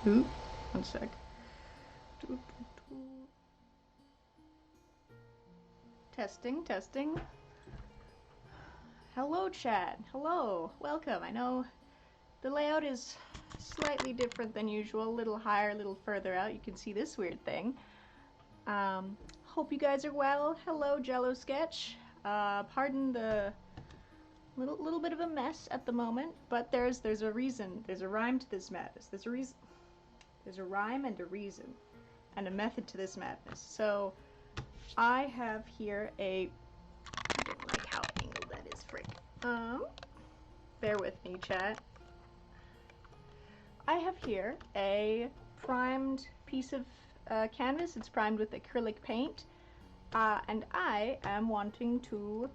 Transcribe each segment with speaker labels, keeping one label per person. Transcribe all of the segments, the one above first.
Speaker 1: Ooh, one sec. Testing, testing. Hello, chat. Hello, welcome. I know the layout is slightly different than usual, a little higher, a little further out. You can see this weird thing. Hope you guys are well. Hello, Jello Sketch. Pardon the little bit of a mess at the moment, but there's a reason. There's a rhyme to this madness. There's a reason. There's a rhyme and a reason, and a method to this madness. So I have here a. I don't like how angled that is, frick. Bear with me, chat. I have here a primed piece of canvas. It's primed with acrylic paint, and I am wanting to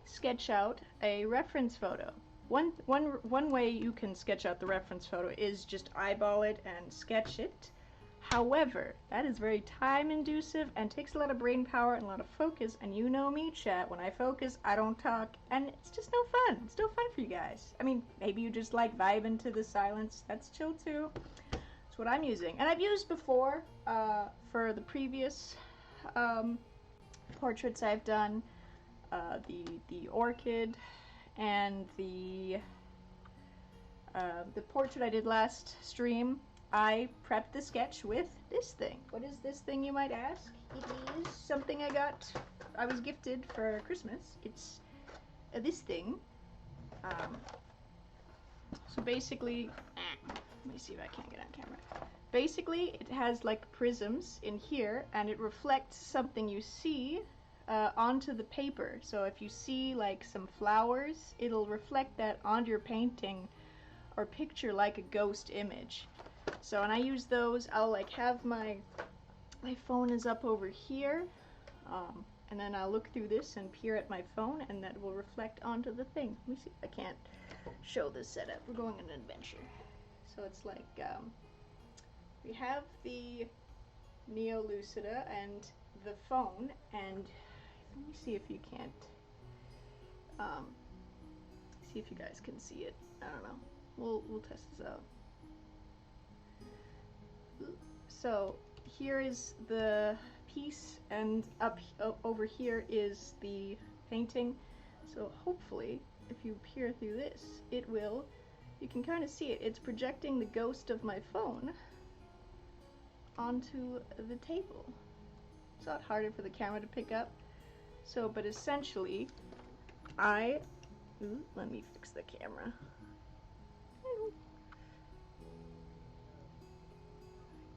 Speaker 1: sketch out a reference photo. One way you can sketch out the reference photo is just eyeball it and sketch it. However, that is very time inducive and takes a lot of brain power and a lot of focus, and you know me, chat, when I focus, I don't talk, and it's just no fun. It's no fun for you guys. I mean, maybe you just like vibing to the silence. That's chill too. That's what I'm using. And I've used before for the previous portraits I've done, the orchid and the portrait I did last stream. I prepped the sketch with this thing. What is this thing, you might ask? It is something I was gifted for Christmas. It's this thing. So basically, let me see if I can't get on camera. Basically, it has like prisms in here, and it reflects something you see onto the paper. So if you see like some flowers, it'll reflect that onto your painting or picture like a ghost image. So when I use those, I'll like have my phone is up over here, and then I'll look through this and peer at my phone, and that will reflect onto the thing. Let me see if I can't show this setup. We're going on an adventure. So it's like we have the Neo Lucida and the phone, and let me see if you can't see if you guys can see it. I don't know. We'll test this out. So here is the piece, and over here is the painting. So hopefully, if you peer through this, you can kind of see it. It's projecting the ghost of my phone onto the table. It's a lot harder for the camera to pick up. So, but essentially, let me fix the camera.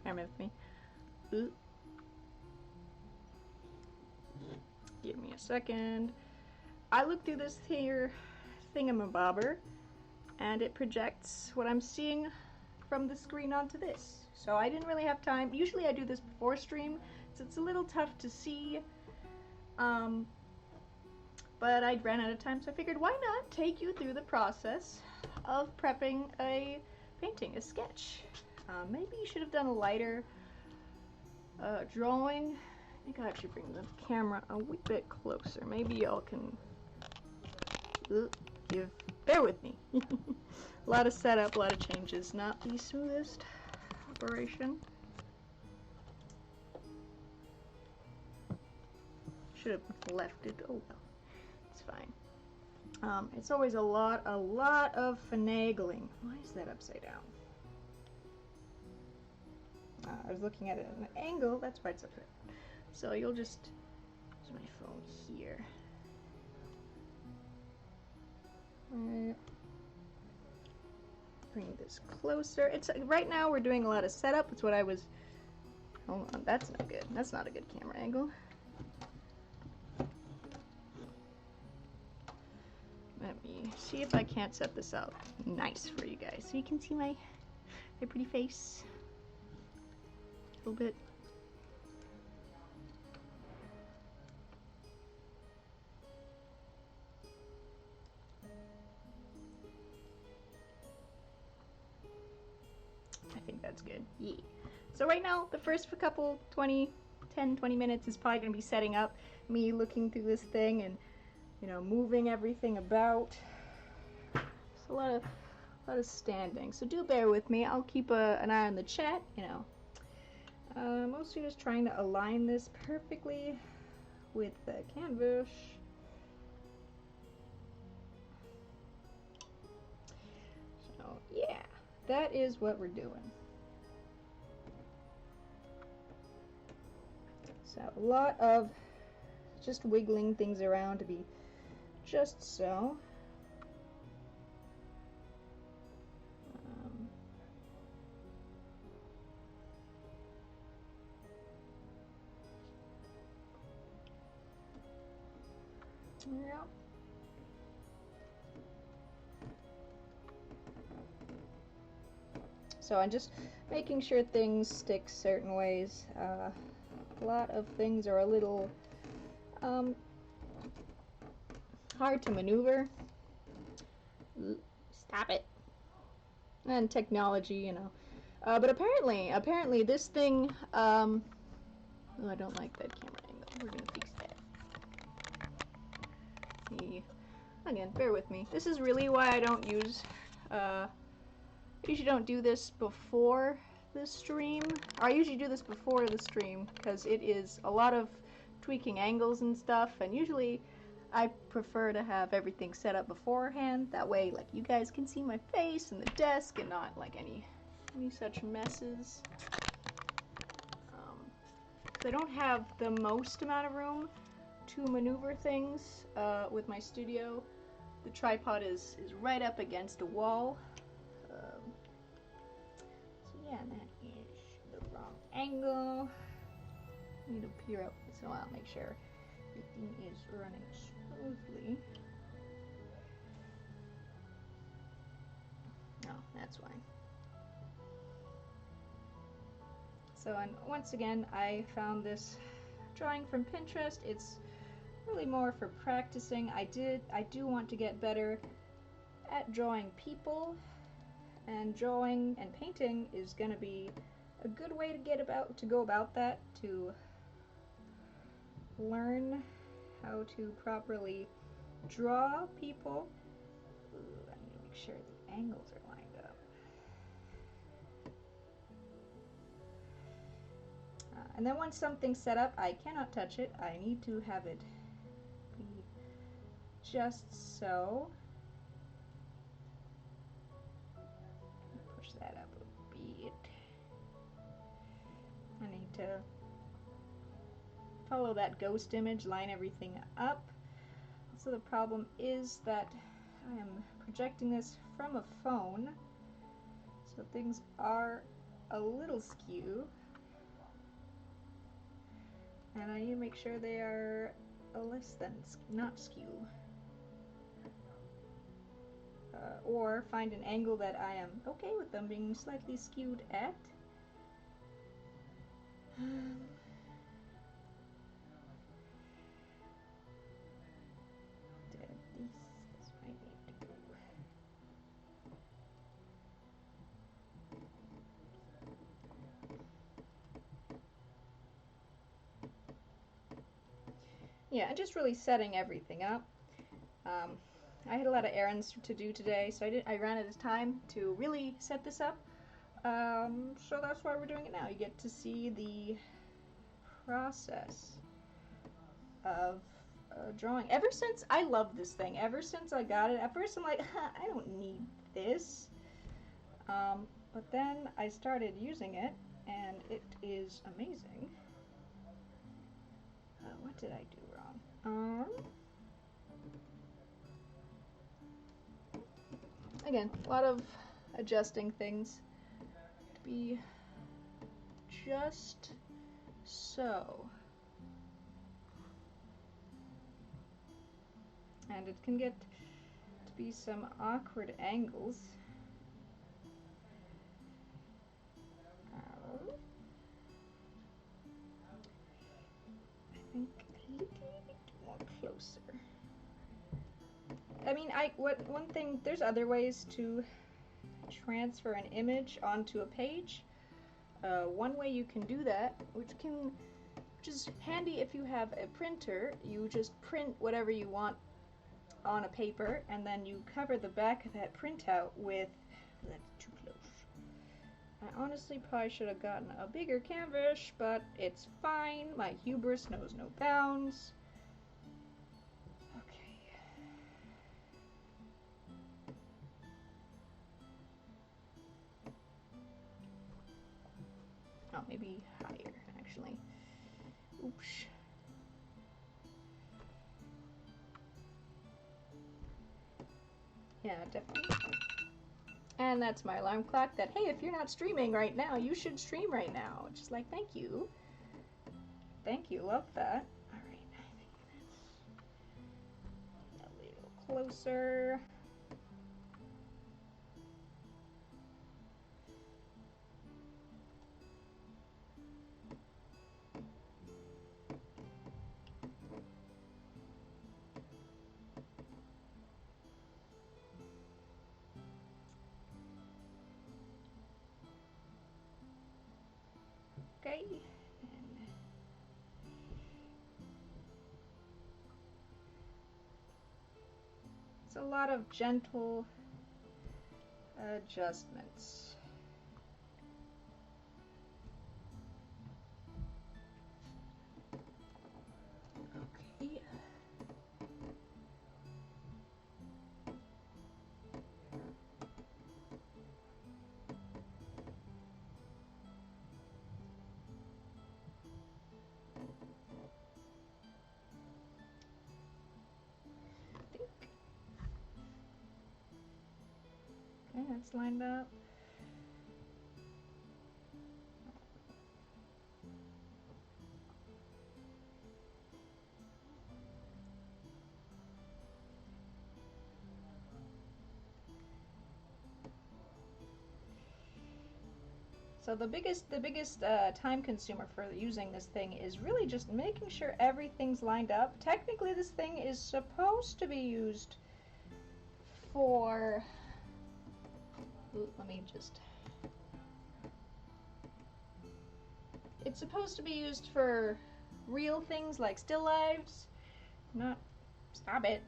Speaker 1: Bear with me. Give me a second. I look through this here thingamabobber, and it projects what I'm seeing from the screen onto this. So I didn't really have time. Usually I do this before stream, so it's a little tough to see. But I ran out of time, so I figured why not take you through the process of prepping a painting, a sketch. Maybe you should have done a lighter drawing. I think I'll actually bring the camera a wee bit closer. Maybe y'all can bear with me. A lot of setup, a lot of changes. Not the smoothest operation. Should have left it. Oh well, it's fine. It's always a lot of finagling. Why is that upside down? I was looking at it at an angle, that's why it's up there. So you'll just use my phone here. Bring this closer. It's right now we're doing a lot of setup. It's what I was. Hold on, that's not good. That's not a good camera angle. Let me see if I can't set this out nice for you guys, so you can see my pretty face. A little bit. I think that's good. Yeah. So right now, the first couple 10, 20 minutes is probably going to be setting up, me looking through this thing and, you know, moving everything about. It's a a lot of standing. So do bear with me. I'll keep an eye on the chat, you know. Mostly just trying to align this perfectly with the canvas. So yeah, that is what we're doing. So a lot of just wiggling things around to be just so. Yeah. So I'm just making sure things stick certain ways. A lot of things are a little hard to maneuver. Stop it. And technology, you know. But apparently this thing, oh, I don't like that camera angle. We're gonna fix that. See, again, bear with me. This is really why I don't use, I usually don't do this before the stream. I usually do this before the stream because it is a lot of tweaking angles and stuff, and usually I prefer to have everything set up beforehand. That way, like, you guys can see my face and the desk and not like any such messes. I don't have the most amount of room to maneuver things with my studio. The tripod is right up against a wall. So yeah, that is the wrong angle. I need to peer up once in a while, make sure everything is running smoothly. Oh, that's why. So, and once again, I found this drawing from Pinterest. It's really more for practicing. I do want to get better at drawing people, and drawing and painting is going to be a good way to go about that, to learn how to properly draw people. Ooh, I need to make sure the angles are lined up. And then once something's set up, I cannot touch it. I need to have it be just so. Push that up a bit. I need to follow that ghost image, line everything up. So the problem is that I am projecting this from a phone, so things are a little skew. And I need to make sure they are less than, not skew. Or find an angle that I am okay with them being slightly skewed at. This might need to go. Yeah, just really setting everything up. I had a lot of errands to do today, so I ran out of time to really set this up. So that's why we're doing it now. You get to see the process of drawing. Ever since, I love this thing. Ever since I got it, at first I'm like, I don't need this. But then I started using it, and it is amazing. What did I do wrong? Again, a lot of adjusting things to be just so. And it can get to be some awkward angles. I think a little bit more closer. I mean, one thing, there's other ways to transfer an image onto a page. One way you can do that, which is handy if you have a printer, you just print whatever you want on a paper, and then you cover the back of that printout with That's too close. I honestly probably should have gotten a bigger canvas, but it's fine. My hubris knows no bounds. Okay. Oh, maybe higher, actually. Oops. Yeah, definitely. And that's my alarm clock that, hey, if you're not streaming right now, you should stream right now. Just like, thank you. Thank you, love that. All right, I think that's a little closer. Okay. It's a lot of gentle adjustments. Okay. Okay, that's lined up. So the biggest time consumer for using this thing is really just making sure everything's lined up. Technically, this thing is supposed to be used for. Ooh, let me just. It's supposed to be used for real things like still lives. Not. Stop it.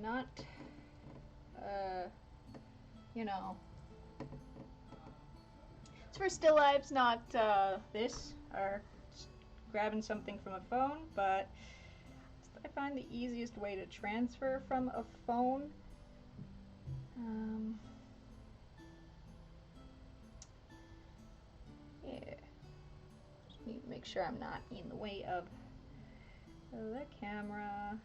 Speaker 1: Not. You know. It's for still lives, not this, or just grabbing something from a phone, but I find the easiest way to transfer from a phone. Yeah. Just need to make sure I'm not in the way of the camera.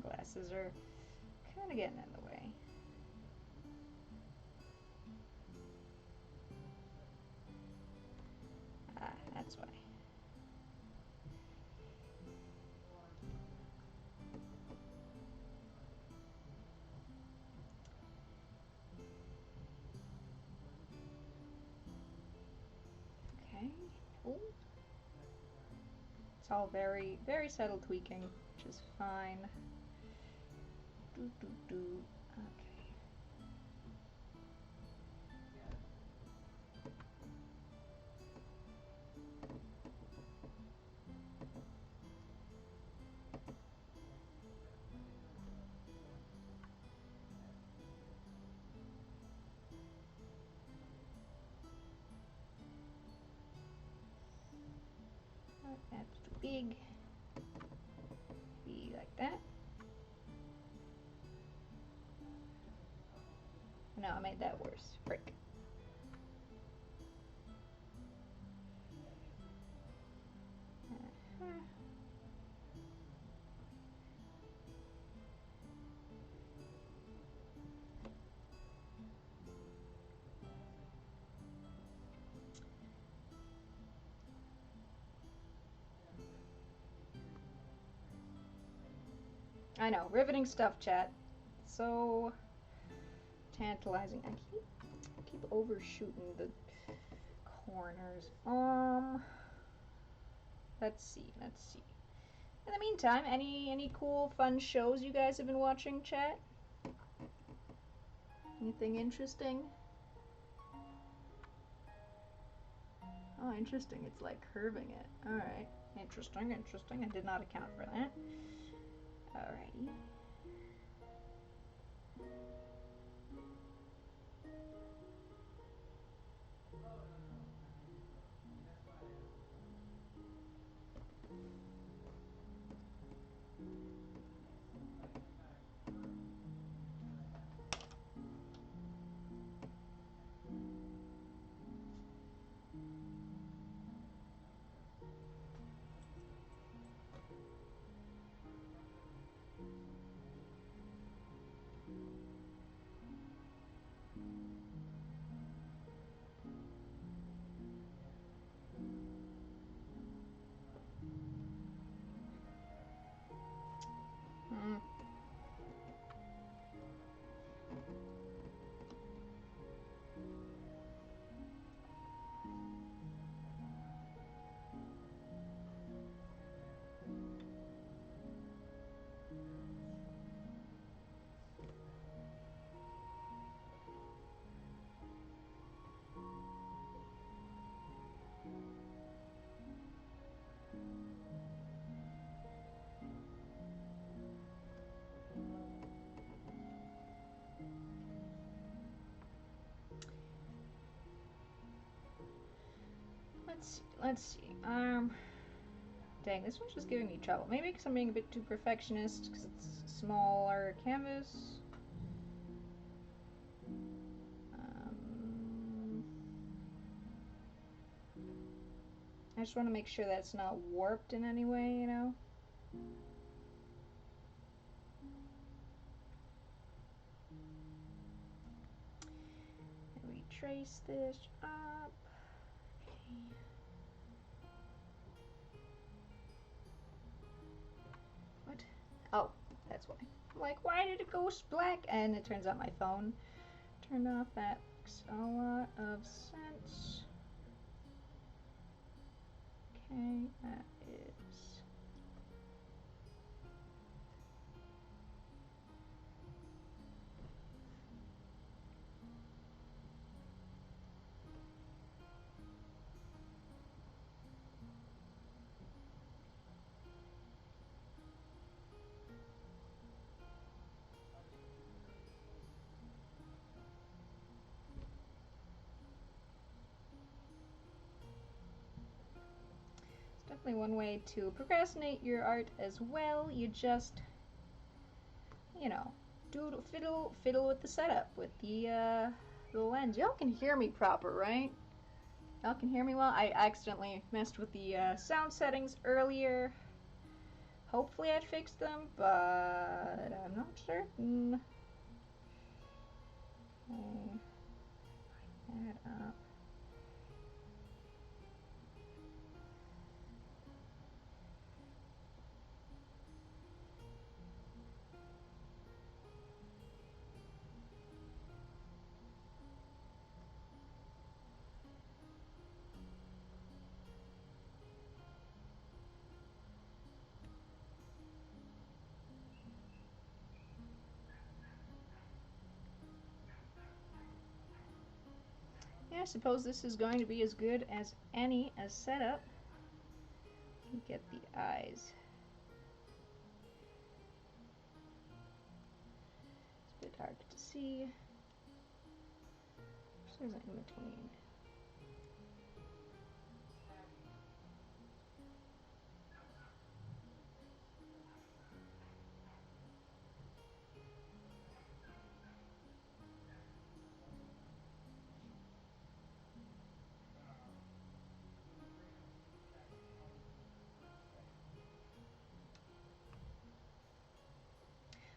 Speaker 1: Glasses are kind of getting in the way. Ah, that's why. Okay. Ooh. It's all very, very subtle tweaking, which is fine. Do, do, do. Okay. That's too big. Be like that. No, I made that worse. Frick. I know, riveting stuff, chat. So tantalizing. I keep overshooting the corners. Let's see. In the meantime, any cool fun shows you guys have been watching, chat? Anything interesting? Oh, interesting. It's like curving it. Alright. Interesting, interesting. I did not account for that. Alrighty. Let's see. Dang, this one's just giving me trouble. Maybe because I'm being a bit too perfectionist because it's smaller canvas. I just want to make sure that it's not warped in any way, you know? And we trace this up. Okay. What? Oh, that's why. I'm like, why did it go black? And it turns out my phone turned off. That makes a lot of sense. Okay, that is. Definitely one way to procrastinate your art as well. You just, you know, fiddle with the setup, with the lens. Y'all can hear me proper, right? Y'all can hear me well. I accidentally messed with the sound settings earlier. Hopefully I fixed them, but I'm not certain. Okay. That up. Yeah, I suppose this is going to be as good as any as setup. Get the eyes. It's a bit hard to see. There's an in between.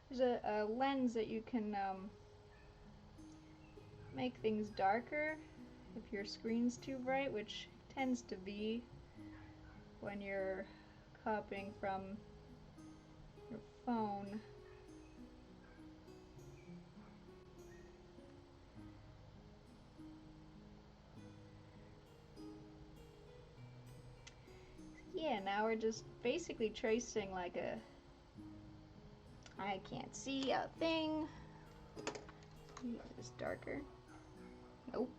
Speaker 1: There's a lens that you can make things darker if your screen's too bright, which tends to be when you're copying from your phone. Yeah, now we're just basically tracing like a, I can't see a thing. Use this darker. Nope.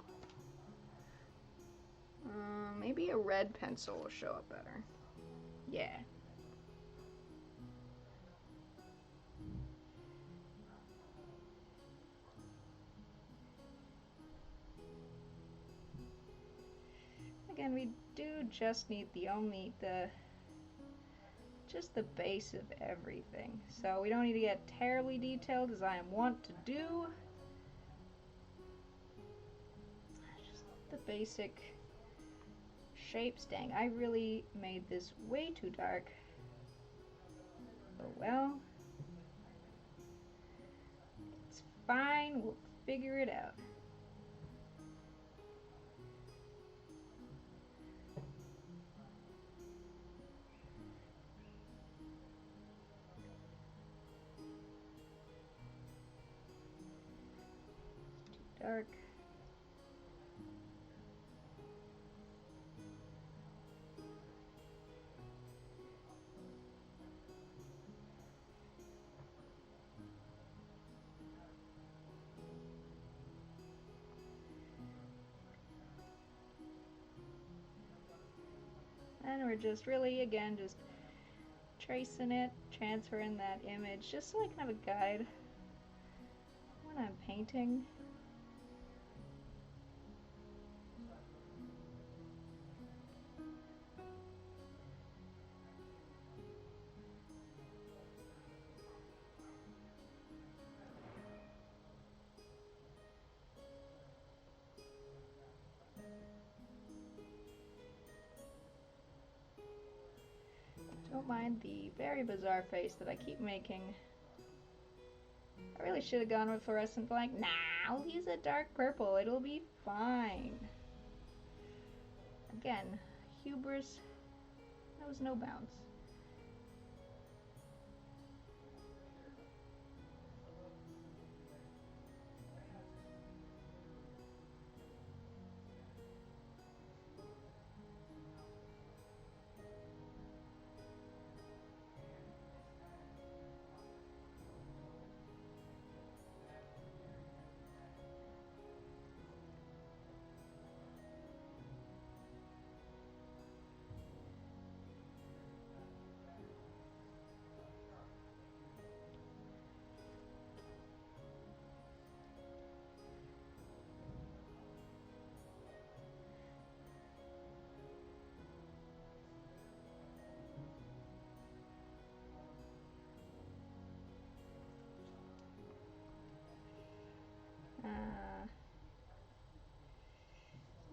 Speaker 1: Maybe a red pencil will show up better. Yeah. Again, we do just need just the base of everything. So we don't need to get terribly detailed as I want to do. Just the basic shapes. Dang, I really made this way too dark. Oh well. It's fine, we'll figure it out. Too dark. And we're just really, again, just tracing it, transferring that image, just so I can have a guide when I'm painting. Don't mind the very bizarre face that I keep making. I really should have gone with fluorescent black. Nah, I'll use a dark purple. It'll be fine. Again, hubris knows no bounds.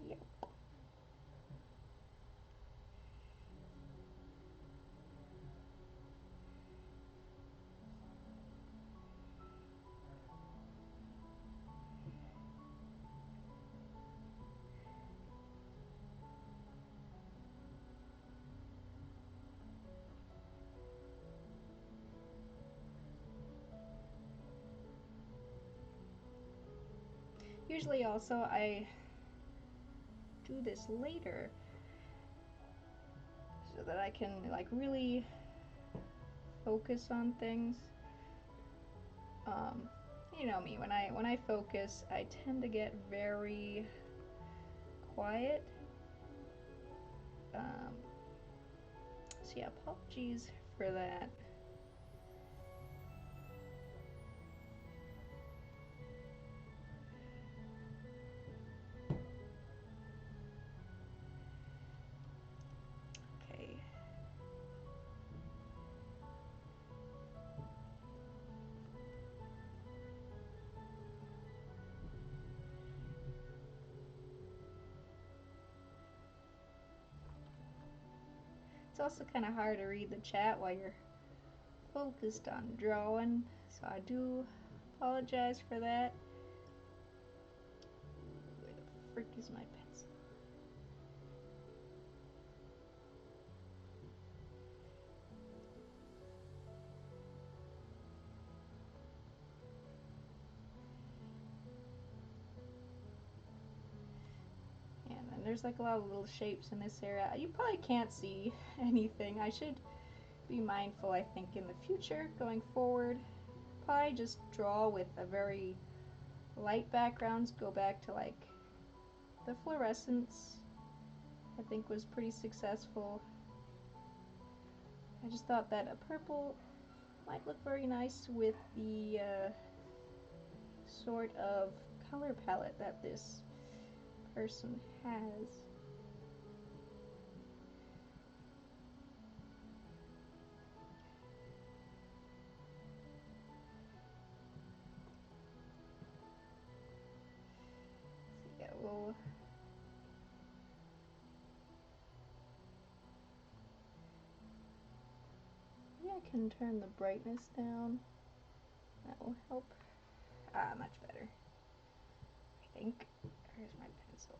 Speaker 1: Yep. Usually also I do this later so that I can like really focus on things. You know me, when I focus, I tend to get very quiet. So yeah, apologies for that. Okay. It's also kind of hard to read the chat while you're focused on drawing, so I do apologize for that. Where the frick is my pencil? And then there's like a lot of little shapes in this area. You probably can't see anything. I should be mindful, I think, in the future going forward. Probably just draw with a very light backgrounds go back to like the fluorescence. I think was pretty successful. I just thought that a purple might look very nice with the sort of color palette that this person has. So yeah, I can turn the brightness down. That will help. Much better. I think. Here's my pencil.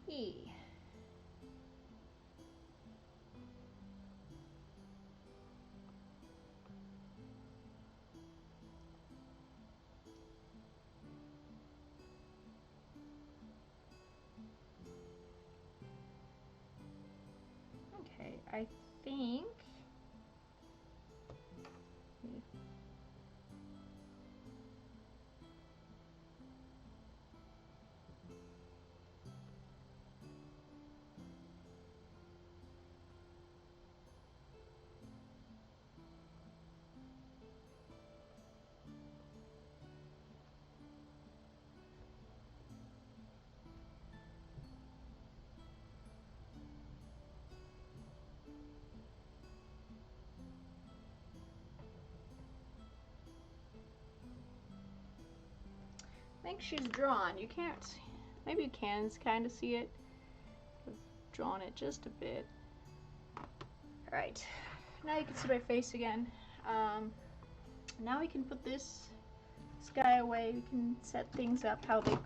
Speaker 1: E. Okay, I think. I think she's drawn. You can't, maybe you can kind of see it. I've drawn it just a bit. Alright, now you can see my face again. Now we can put this guy away. We can set things up how they,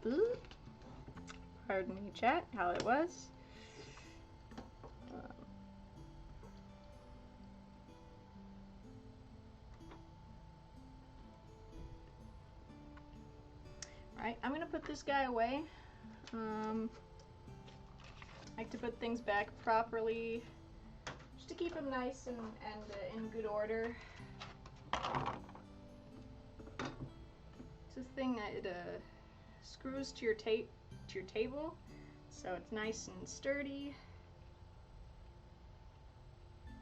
Speaker 1: pardon me chat, how it was. Alright, I'm gonna put this guy away. I like to put things back properly, just to keep them nice and in good order. It's this thing that screws to your table, so it's nice and sturdy.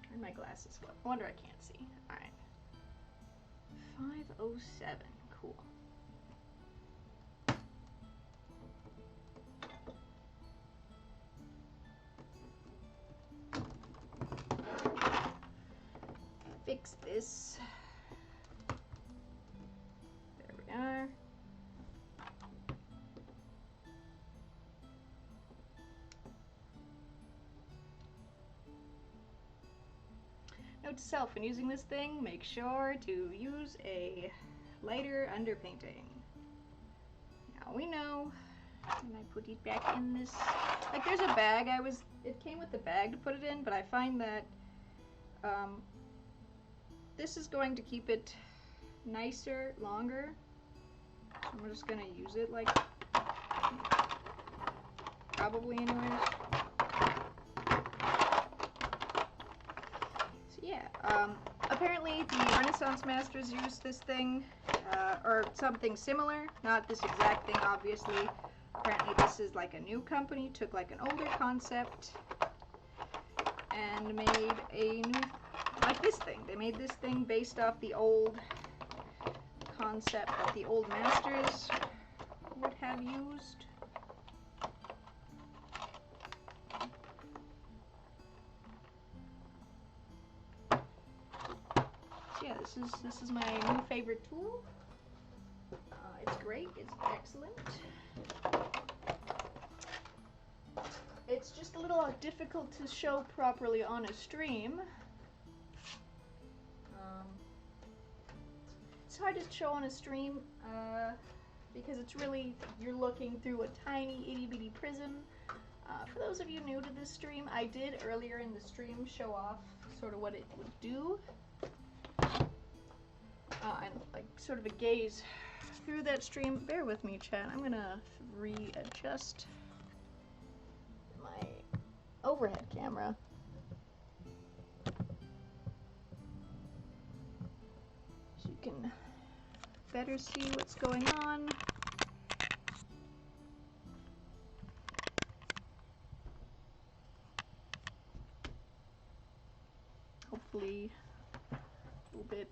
Speaker 1: Where'd my glasses go? I wonder I can't see. All right, 507. Cool. Fix this. There we are. itself, when using this thing, make sure to use a lighter underpainting. Now we know, and I put it back in this, like there's a bag, it came with the bag to put it in, but I find that this is going to keep it nicer, longer. So I'm just gonna use it like, probably anyways. So yeah, apparently the Renaissance masters used this thing, or something similar, not this exact thing obviously. Apparently this is like a new company, took like an older concept and made a new, like this thing. They made this thing based off the old concept that the old masters would have used. So yeah, this is my new favorite tool. It's great. It's excellent. It's just a little difficult to show properly on a stream. It's hard to show on a stream because it's really, you're looking through a tiny itty bitty prism. For those of you new to this stream, I did earlier in the stream show off sort of what it would do. And like sort of a gaze through that stream. Bear with me, chat. I'm gonna readjust my overhead camera. So you can better see what's going on. Hopefully a little bit.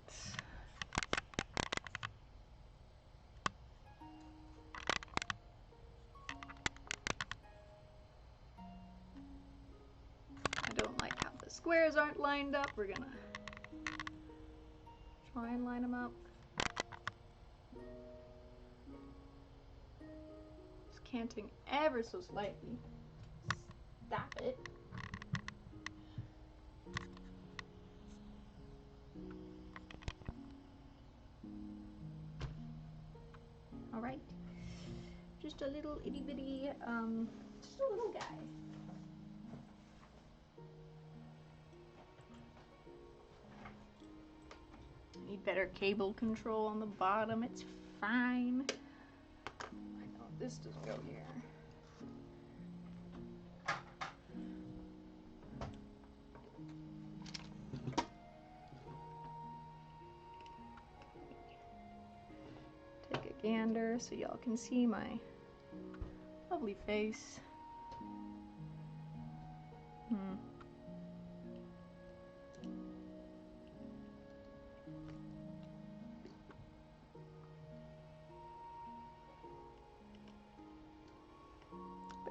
Speaker 1: I don't like how the squares aren't lined up. We're gonna try and line them up. Just canting ever so slightly. Stop it. Alright. Just a little itty bitty, just a little guy. Need better cable control on the bottom. It's fine. I know this doesn't go here. Take a gander so y'all can see my lovely face.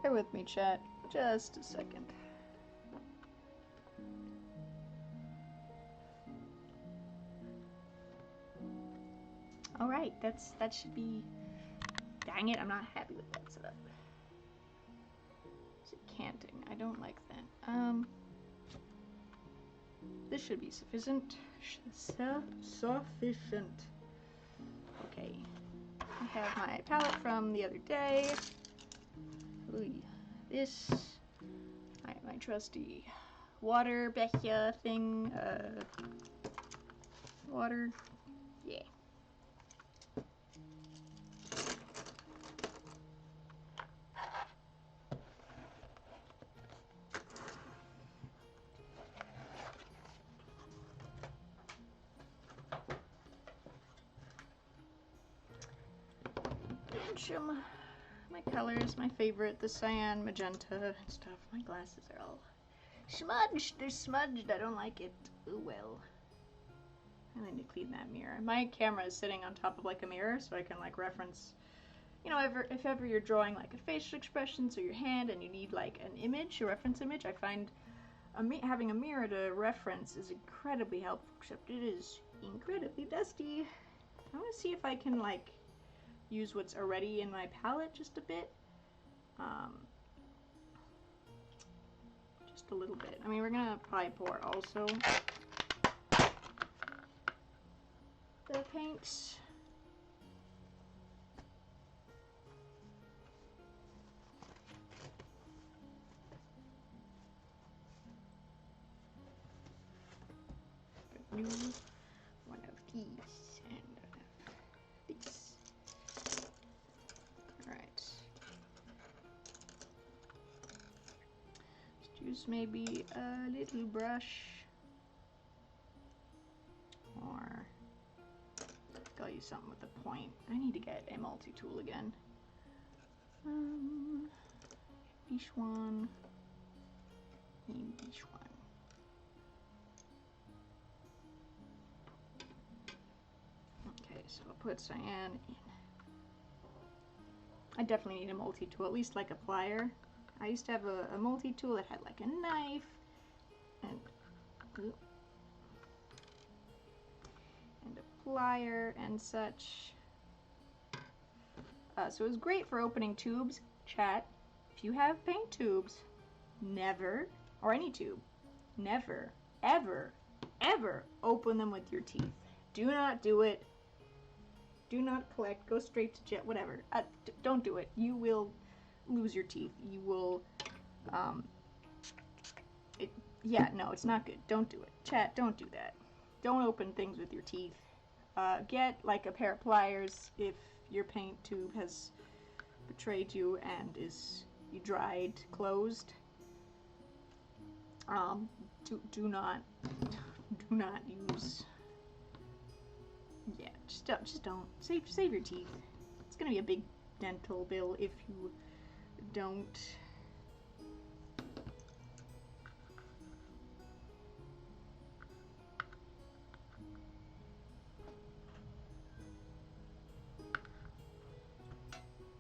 Speaker 1: Bear with me, chat. Just a second. Alright, that should be. Dang it, I'm not happy with that setup. Is it canting? I don't like that. This should be sufficient. Sufficient. Okay. I have my palette from the other day. Ooh, this, my trusty water becher thing, water, yeah. My colors, my favorite, the cyan, magenta, and stuff. My glasses are all smudged. They're smudged. I don't like it. Oh well. I need to clean that mirror. My camera is sitting on top of like a mirror, so I can like reference, you know, if ever you're drawing like a facial expressions or your hand and you need like an image, a reference image, I find having a mirror to reference is incredibly helpful, except it is incredibly dusty. I want to see if I can like use what's already in my palette just a bit. Just a little bit. I mean, we're gonna probably pour also. the paints. New one of these and these. Alright. Just use maybe a little brush. Or I'll use something with a point. I need to get a multi-tool again. This one. And this one. Okay, so I'll put cyan in. I definitely need a multi-tool, at least like a plier. I used to have a multi-tool that had like a knife and a plier and such. So it was great for opening tubes. Chat, if you have paint tubes, never, or any tube, never, ever, ever open them with your teeth. Do not do it. Do not collect. Go straight to jet. Whatever. Don't do it. You will lose your teeth. You will. Yeah, no, it's not good. Don't do it. Chat, don't do that. Don't open things with your teeth. Get like a pair of pliers if your paint tube has betrayed you and is dried, closed. Do not use. Yeah, just don't. Save your teeth. It's gonna be a big dental bill if you don't.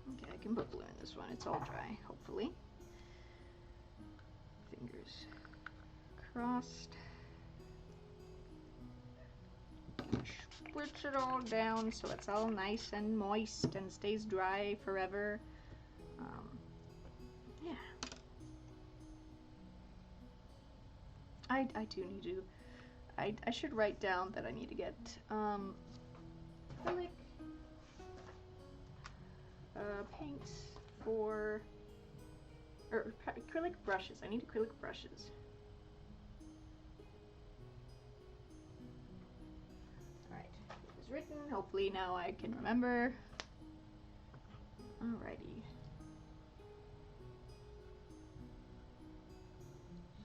Speaker 1: Okay, I can put blue in this one. It's all dry, hopefully. Fingers crossed. Spritz it all down so it's all nice and moist and stays dry forever. Yeah. I do need to. I should write down that I need to get acrylic paints for, or acrylic brushes. I need acrylic brushes. Alright, it was written. Hopefully now I can remember. Alrighty.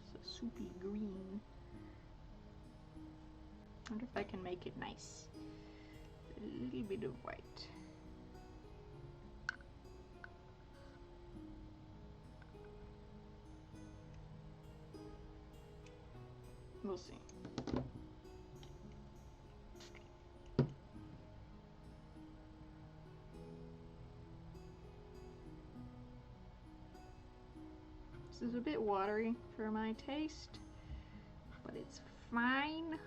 Speaker 1: It's a soupy green. I wonder if I can make it nice. A little bit of white. We'll see. This is a bit watery for my taste, but it's fine.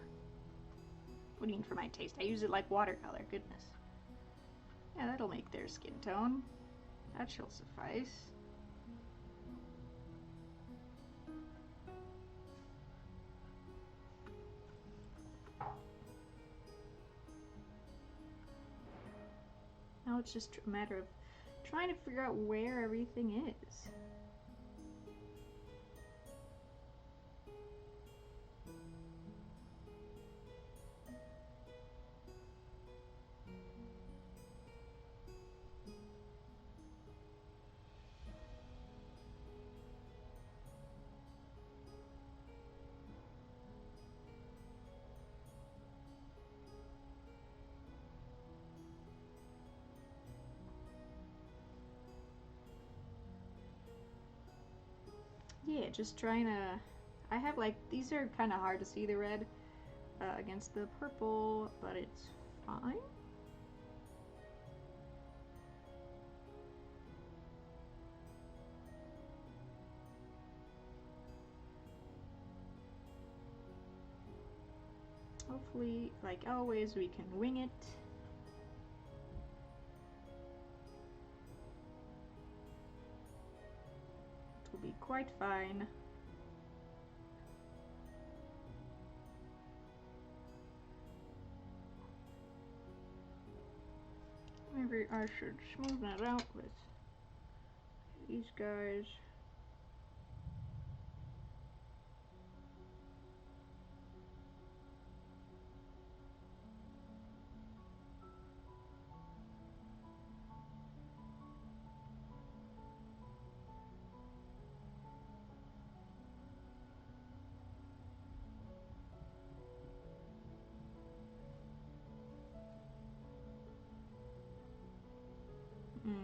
Speaker 1: What do you mean for my taste? I use it like watercolor, goodness. Yeah, that'll make their skin tone. That shall suffice. Now it's just a matter of trying to figure out where everything is. Yeah, just trying to. I have like, these are kind of hard to see the red against the purple, but it's fine. Hopefully, like always, we can wing it. It will be quite fine. maybe I should smooth that out with these guys.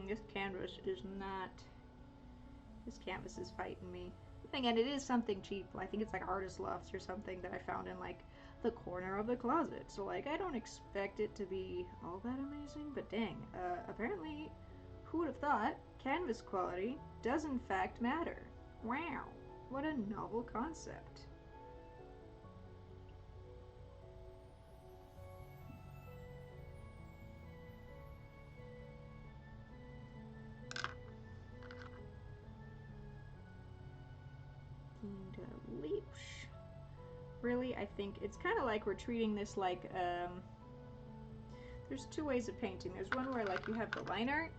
Speaker 1: This canvas is not. This canvas is fighting me. Again, it is something cheap. I think it's like Artist Lofts or something that I found in like the corner of the closet. So like I don't expect it to be all that amazing, but dang, apparently, who would have thought canvas quality does in fact matter? Wow, what a novel concept. Leech. Really, I think it's kind of like we're treating this like, there's two ways of painting. There's one where like you have the line art,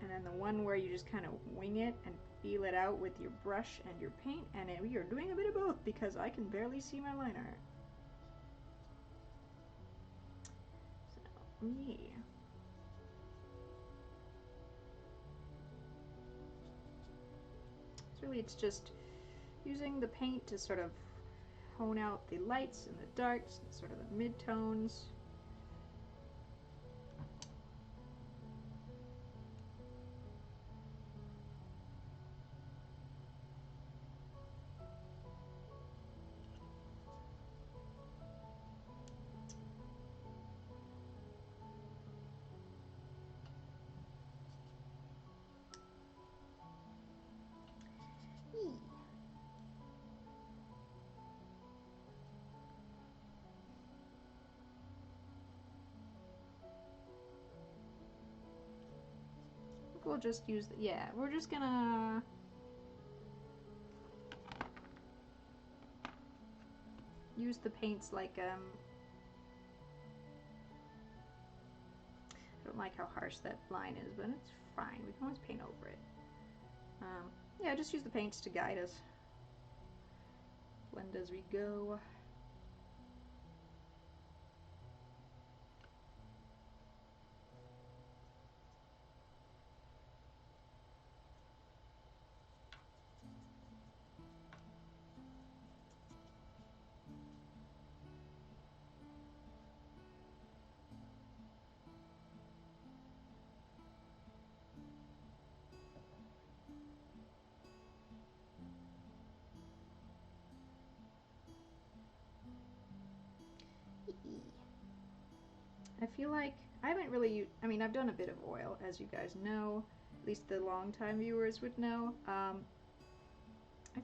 Speaker 1: and then the one where you just kind of wing it and feel it out with your brush and your paint, and we are doing a bit of both because I can barely see my line art. So, yeah. It's just using the paint to sort of hone out the lights and the darks, and sort of the mid-tones. We'll just use the, yeah, we're just gonna use the paints like, I don't like how harsh that line is, but it's fine. We can always paint over it. Yeah, just use the paints to guide us. Blend as we go. I feel like I haven't really, I mean, I've done a bit of oil, as you guys know, at least the long-time viewers would know. I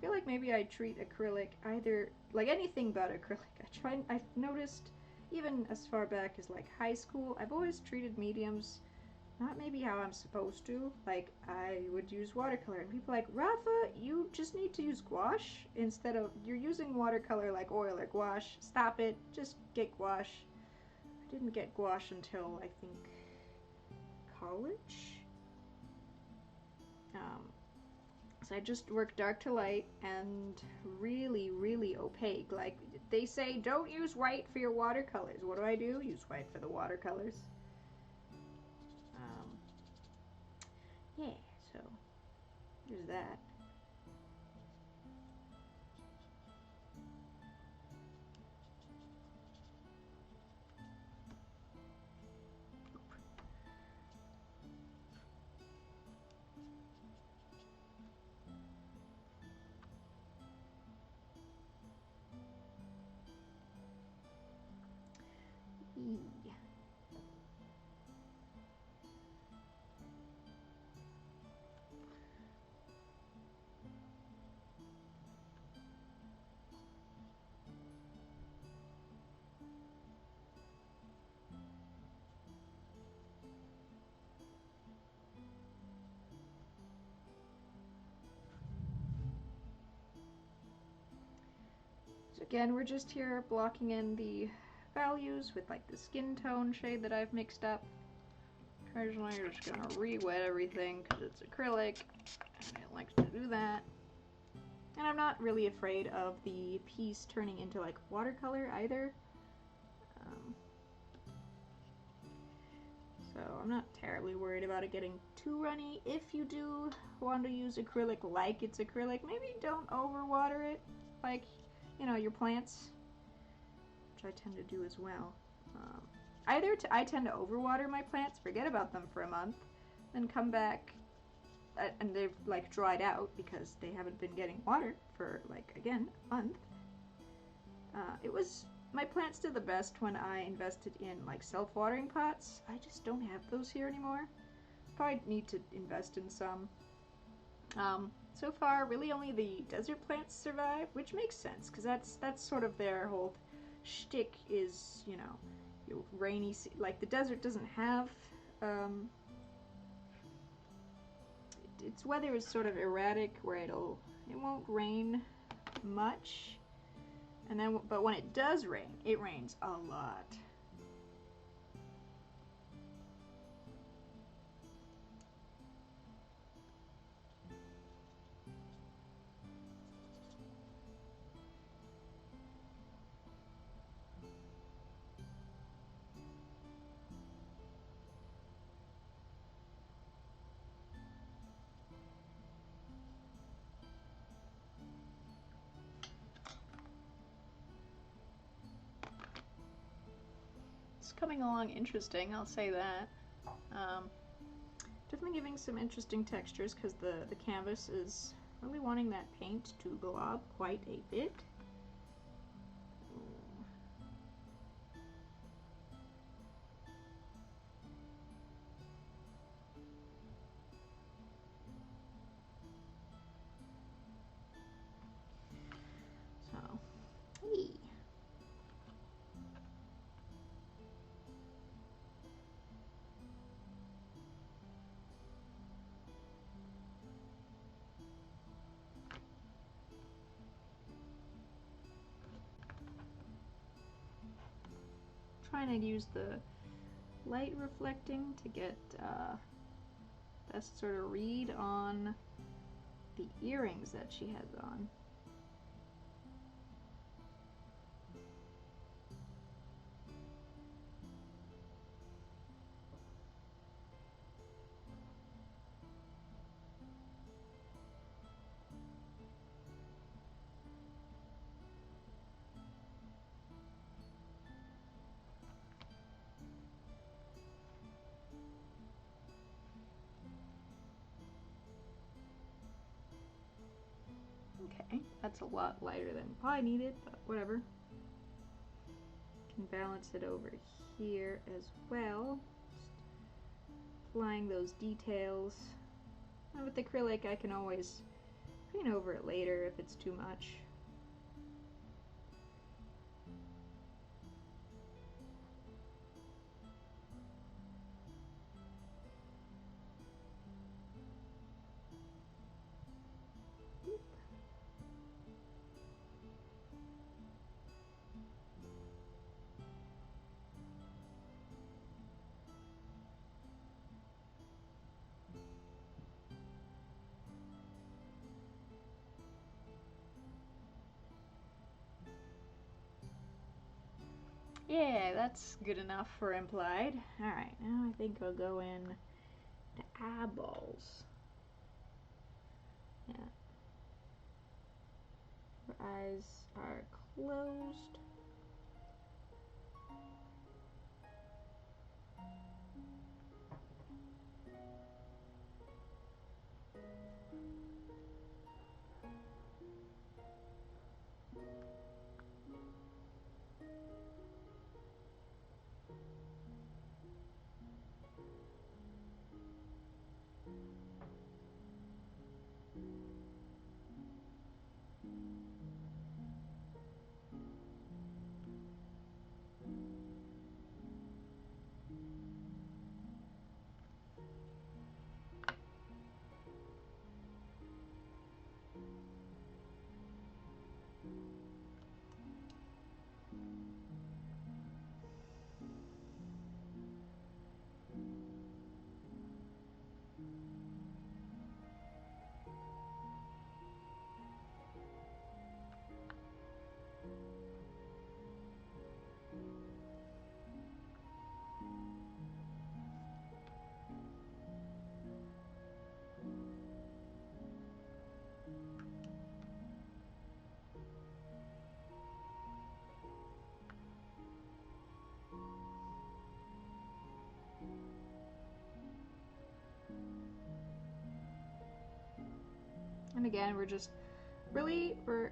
Speaker 1: feel like maybe I treat acrylic either, like anything but acrylic. I've noticed, even as far back as like high school, I've always treated mediums not maybe how I'm supposed to. Like, I would use watercolor, and people are like, Rafa, you just need to use gouache instead of, you're using watercolor like oil or gouache. Stop it, just get gouache. I didn't get gouache until, I think, college. So I just work dark to light and really, really opaque. Like, they say, don't use white for your watercolors. What do? Use white for the watercolors. Yeah, so there's that. So again, we're just here blocking in the values with like the skin tone shade that I've mixed up. Originally, you're just gonna re-wet everything because it's acrylic, and it likes to do that. And I'm not really afraid of the piece turning into like watercolor either. So I'm not terribly worried about it getting too runny. If you do want to use acrylic like it's acrylic, maybe don't overwater it like, you know, your plants, which I tend to do as well. I tend to overwater my plants, forget about them for a month, then come back and they've like dried out because they haven't been getting water for like, again, a month. My plants did the best when I invested in like self-watering pots. I just don't have those here anymore. Probably need to invest in some. So far, really only the desert plants survive, which makes sense because that's sort of their whole shtick is, you know, rainy. Like the desert doesn't have. Its weather is sort of erratic, where it won't rain much. And then, but when it does rain, it rains a lot. It's coming along interesting, I'll say that. Definitely giving some interesting textures because the canvas is really wanting that paint to glob quite a bit. So, hey. Trying to use the light reflecting to get best sort of read on the earrings that she has on. Okay, that's a lot lighter than probably needed, but whatever. Can balance it over here as well. Just applying those details. And with acrylic, I can always paint over it later if it's too much. Yeah, that's good enough for implied. Alright, now I think I'll go in the eyeballs. Yeah. Her eyes are closed. And again,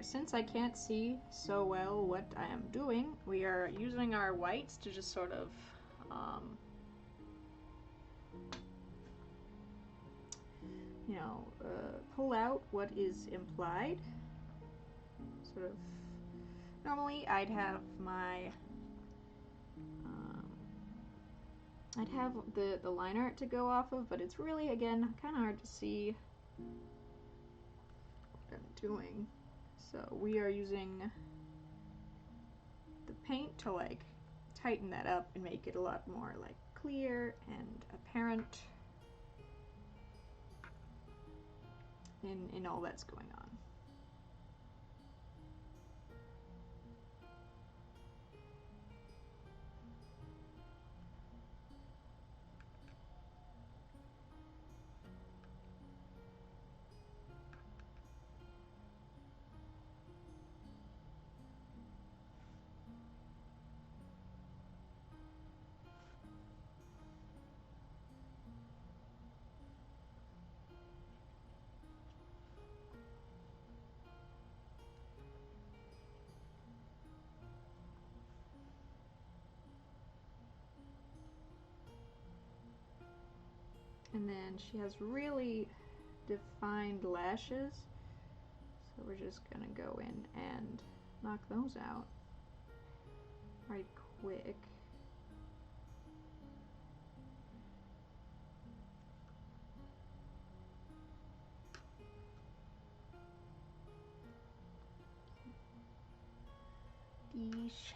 Speaker 1: since I can't see so well what I am doing, we are using our whites to just sort of pull out what is implied. Sort of, normally I'd have the line art to go off of, but it's really, again, kind of hard to see what I'm doing. So we are using the paint to like tighten that up and make it a lot more like clear and apparent in all that's going on. And then she has really defined lashes, so we're just gonna go in and knock those out right quick. Yeesh.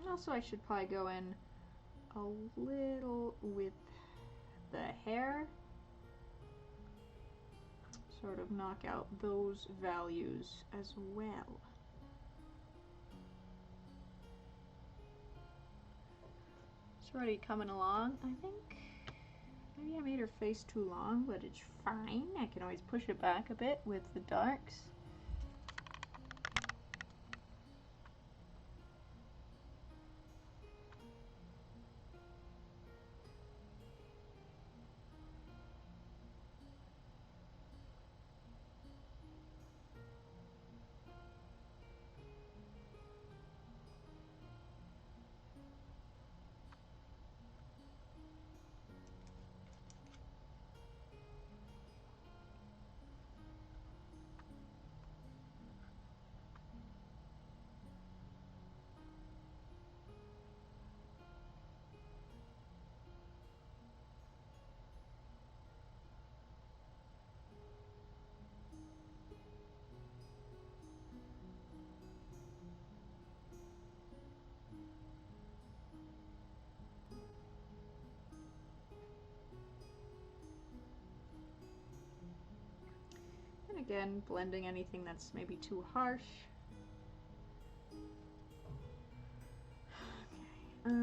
Speaker 1: Also, I should probably go in a little with the hair, sort of knock out those values as well. It's already coming along, I think. Maybe I made her face too long, but it's fine. I can always push it back a bit with the darks. And again, blending anything that's maybe too harsh. Okay.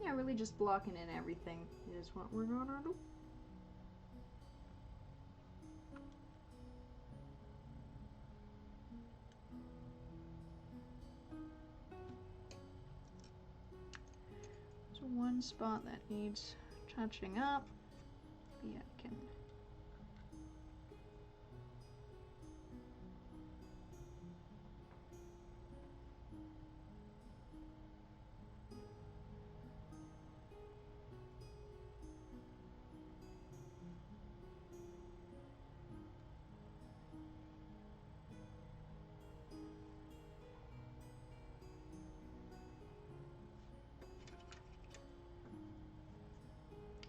Speaker 1: Yeah, really just blocking in everything is what we're gonna do. So one spot that needs touching up, yeah, I can.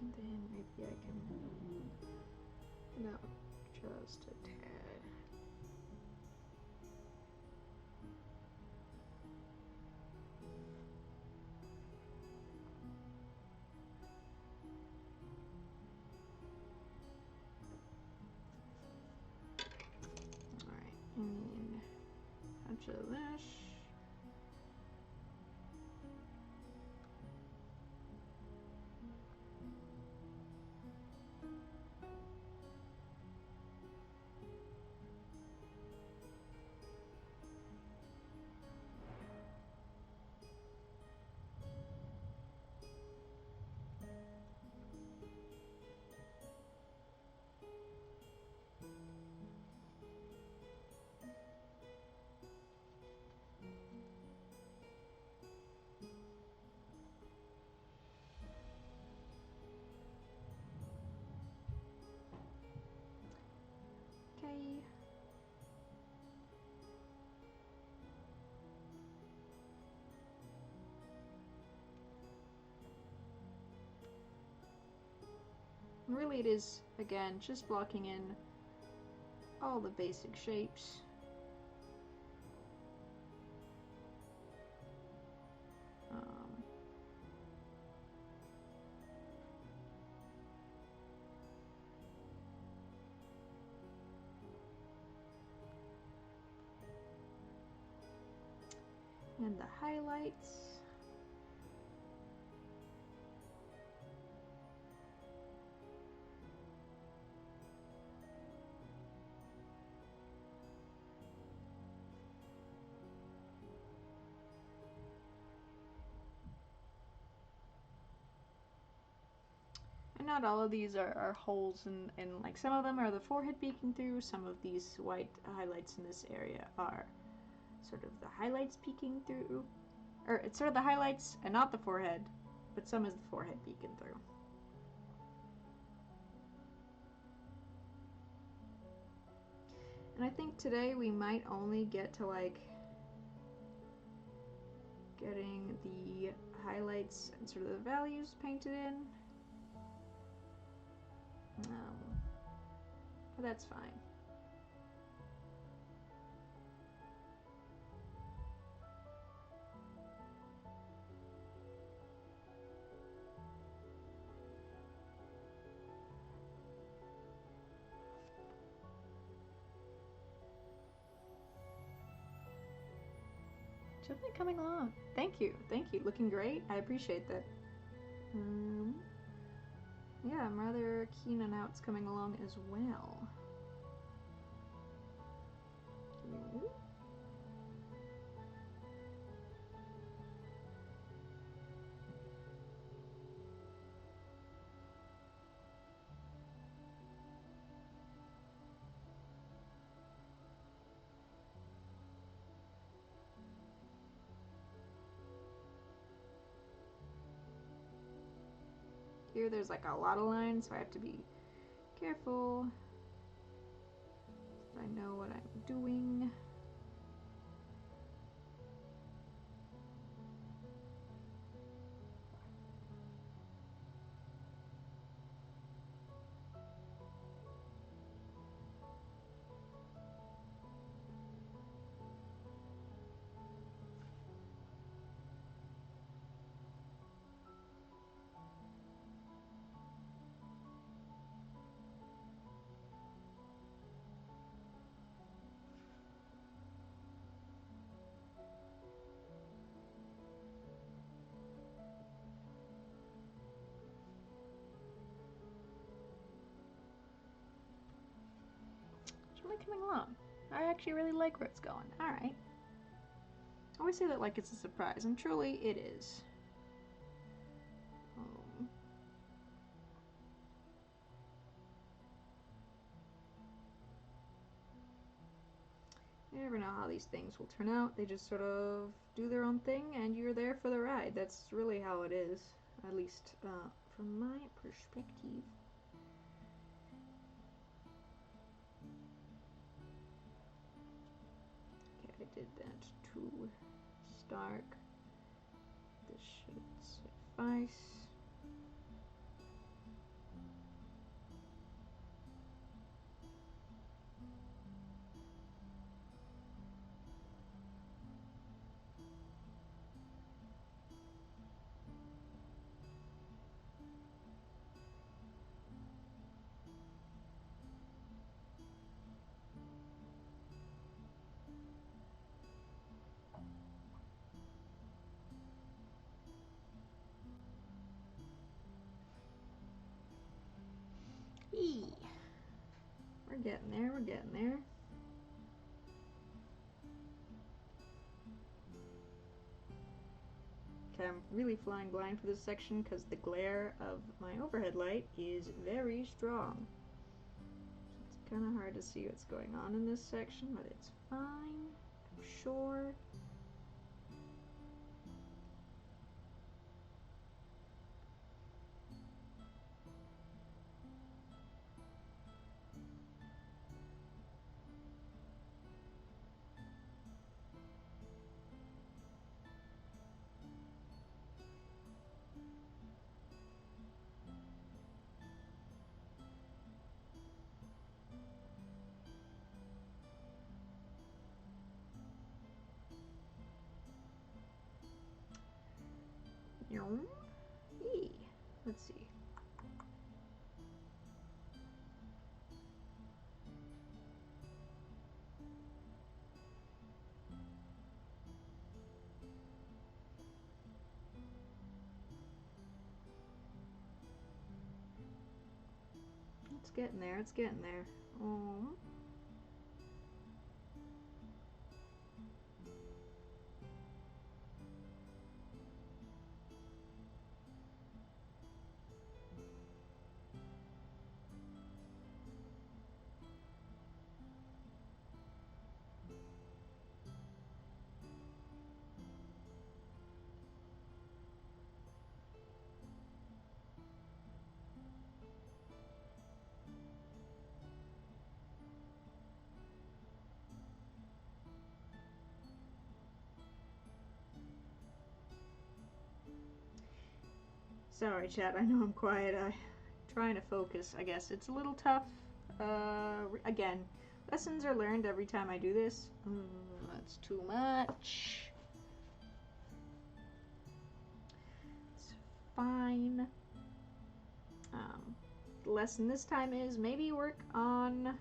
Speaker 1: And then maybe I can no, just a tad. Alright, and really it is, again, just blocking in all the basic shapes. And the highlights. And not all of these are holes in like some of them are the forehead peeking through, some of these white highlights in this area are sort of the highlights peeking through. Or it's sort of the highlights and not the forehead, but some is the forehead peeking through. And I think today we might only get to like getting the highlights and sort of the values painted in. But that's fine. Definitely coming along. Thank you. Looking great. I appreciate that. Yeah, I'm rather keen on how it's coming along as well. Here there's like a lot of lines, so I have to be careful. I know what I'm doing. It's really coming along. I actually really like where it's going. Alright. I always say that like it's a surprise, and truly it is. You never know how these things will turn out. They just sort of do their own thing, and you're there for the ride. That's really how it is, at least from my perspective. Okay, I did that too stark. This should suffice. Eee. We're getting there, we're getting there. Okay, I'm really flying blind for this section because the glare of my overhead light is very strong. So it's kind of hard to see what's going on in this section, but it's fine, I'm sure. Let's see. It's getting there, it's getting there. Oh. Sorry, chat. I know I'm quiet. I'm trying to focus. I guess it's a little tough. Again, lessons are learned every time I do this. That's too much. It's fine. The lesson this time is maybe work on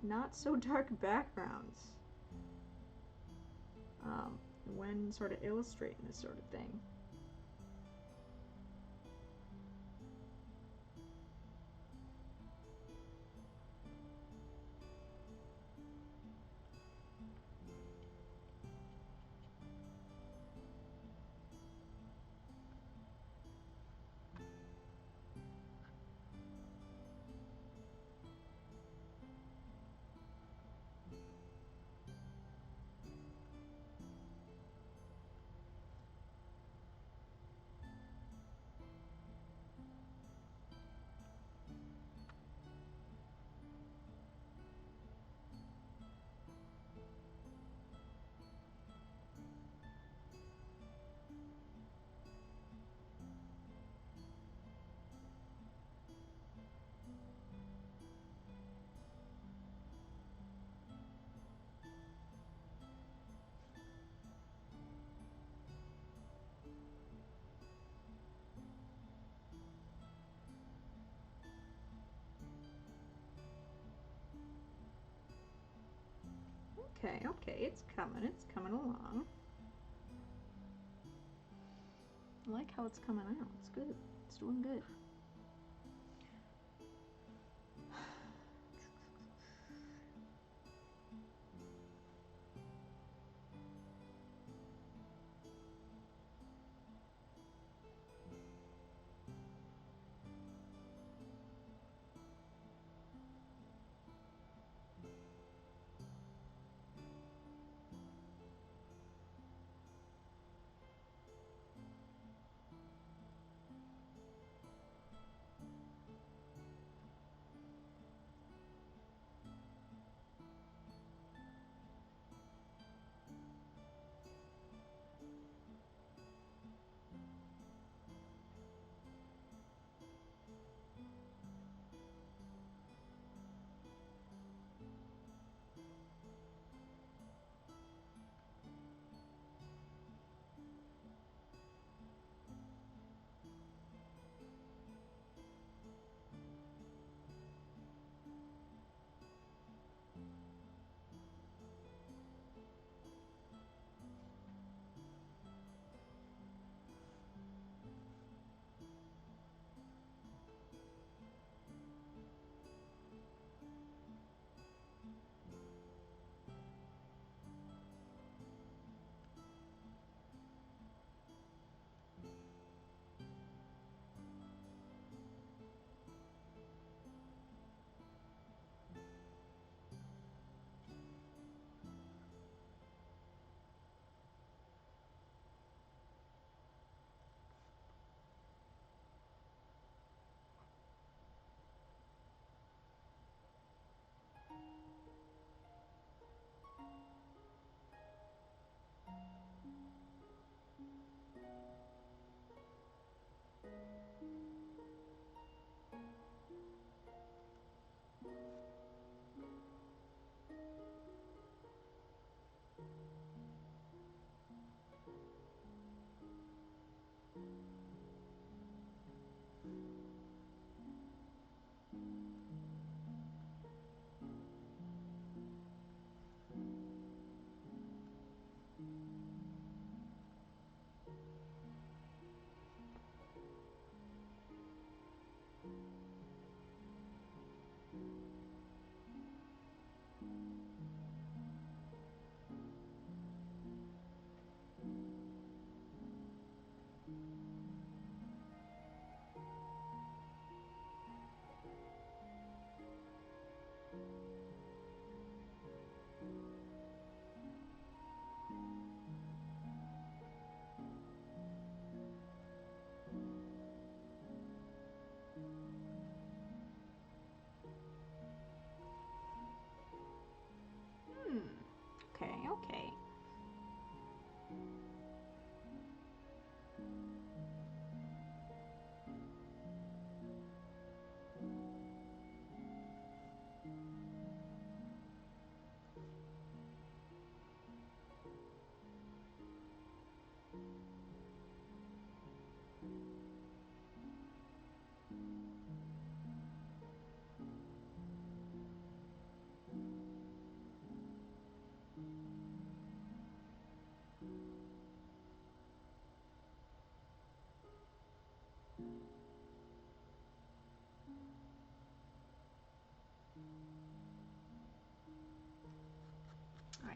Speaker 1: not so dark backgrounds when sort of illustrating this sort of thing. Okay, it's coming along. I like how it's coming out. It's good. It's doing good.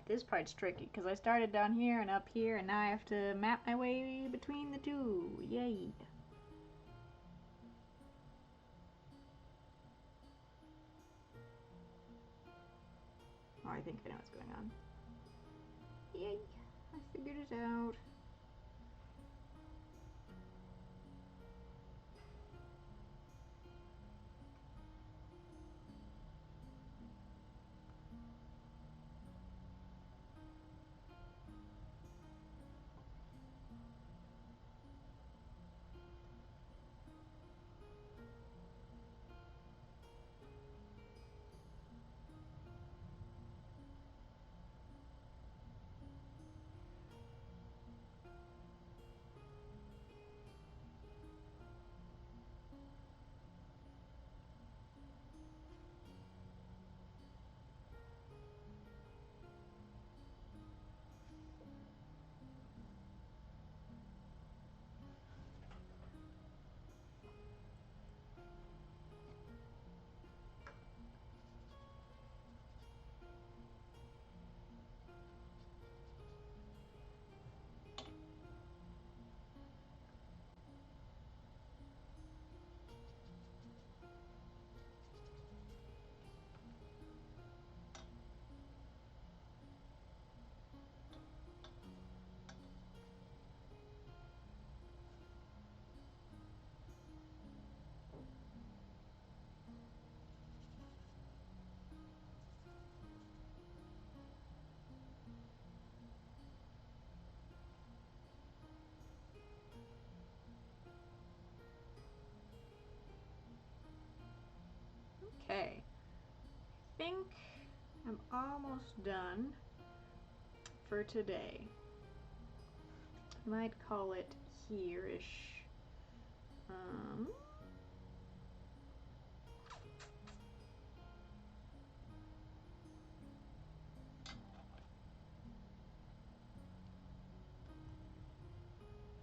Speaker 1: Alright, this part's tricky because I started down here and up here and now I have to map my way between the two. Yay! Oh, I think I know what's going on. Yay! I figured it out. Okay, I think I'm almost done for today. I might call it here-ish.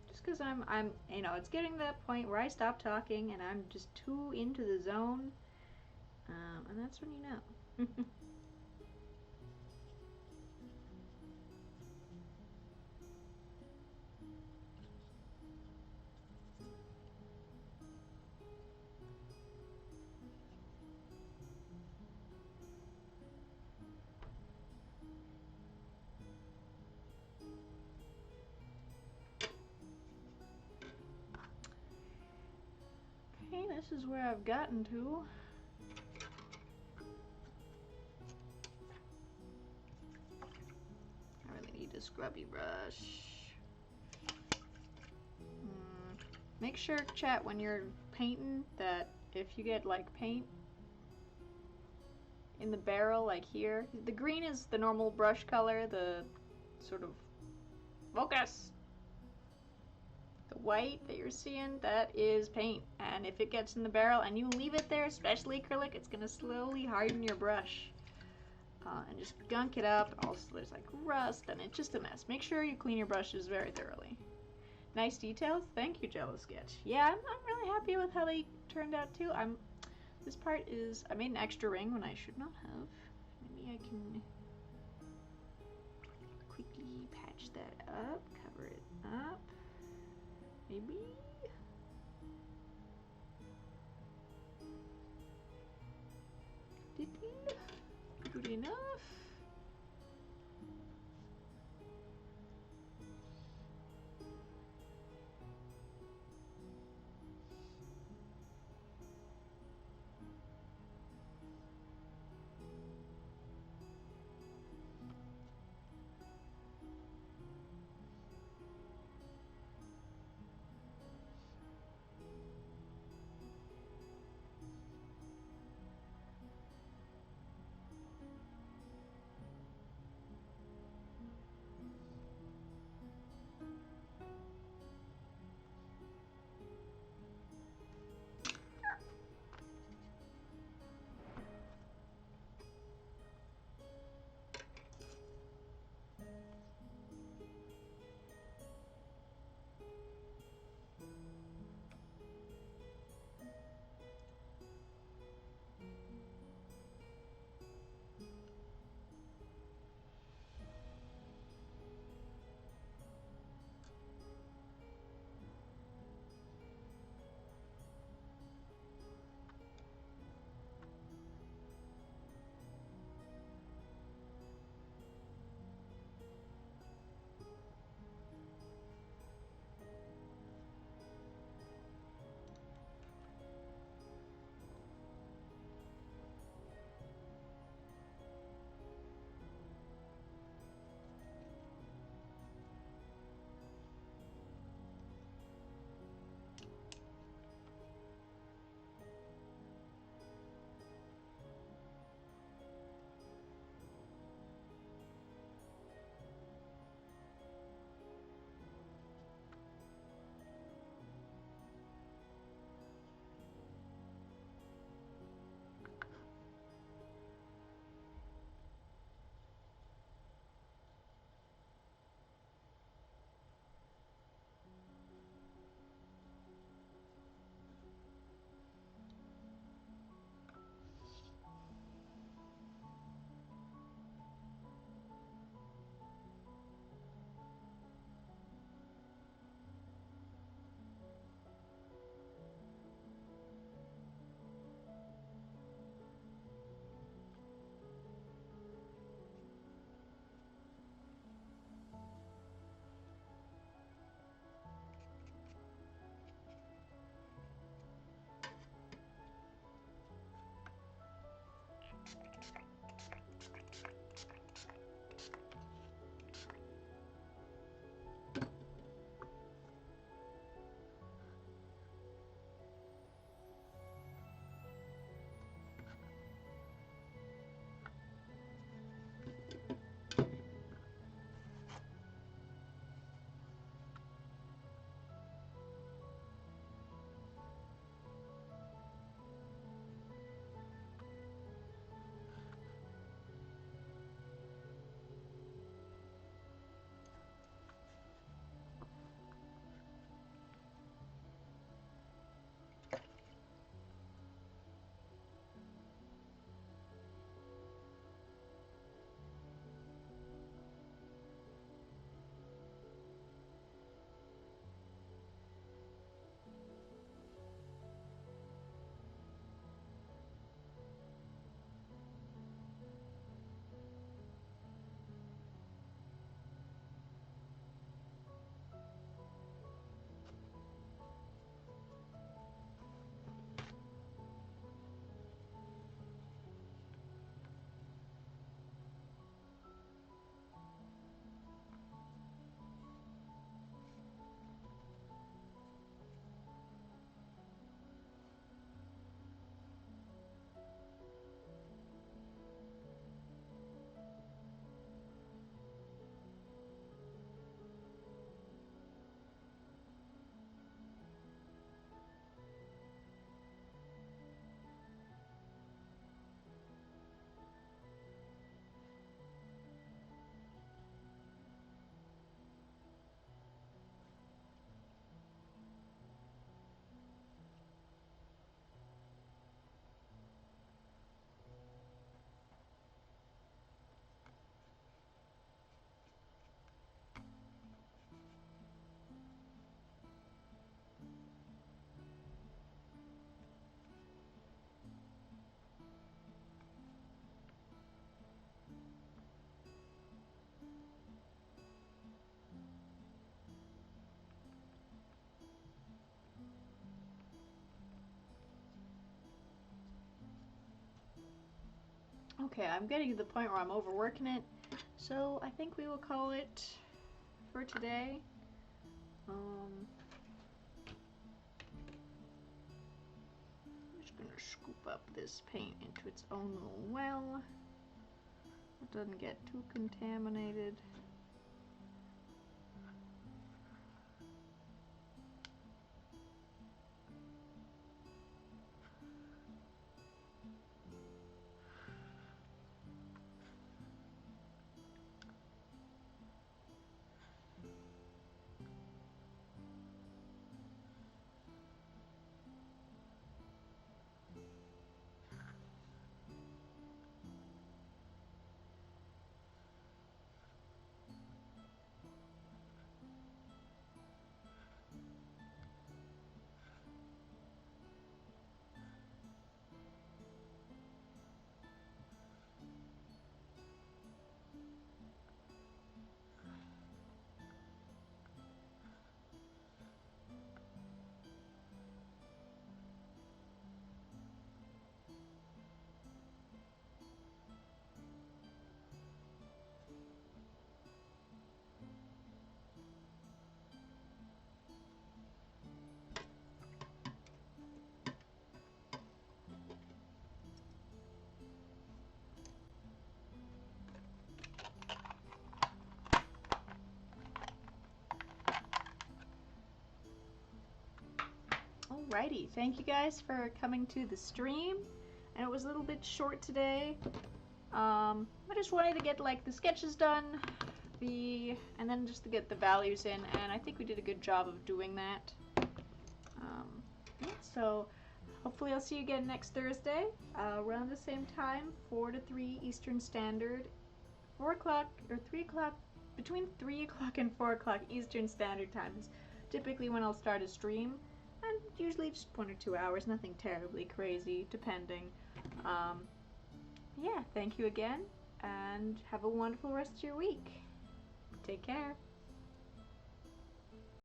Speaker 1: Just because I'm, you know, it's getting to that point where I stop talking and I'm just too into the zone, and that's when you know. Okay, this is where I've gotten to. I really need a scrubby brush. Make sure, chat, when you're painting, that if you get like paint in the barrel, like here, the green is the normal brush color, the sort of focus. The white that you're seeing, that is paint. And if it gets in the barrel and you leave it there, especially acrylic, it's gonna slowly harden your brush. And just gunk it up. Also, there's like rust, and it's just a mess. Make sure you clean your brushes very thoroughly. Nice details. Thank you, Jello Sketch. Yeah, I'm really happy with how they turned out too. This part is, I made an extra ring when I should not have. Maybe I can quickly patch that up, cover it up. Maybe. Good enough. Okay, I'm getting to the point where I'm overworking it, so I think we will call it for today. I'm just gonna scoop up this paint into its own little well. It doesn't get too contaminated. Alrighty, thank you guys for coming to the stream. And it was a little bit short today. I just wanted to get like the sketches done, and then just to get the values in, and I think we did a good job of doing that. Yeah, so hopefully I'll see you again next Thursday around the same time, 4 to 3 Eastern Standard, 4 o'clock or 3 o'clock, between 3 o'clock and 4 o'clock Eastern Standard Time is typically when I'll start a stream, and usually just 1 or 2 hours, nothing terribly crazy, depending. Yeah, thank you again, and have a wonderful rest of your week. Take care.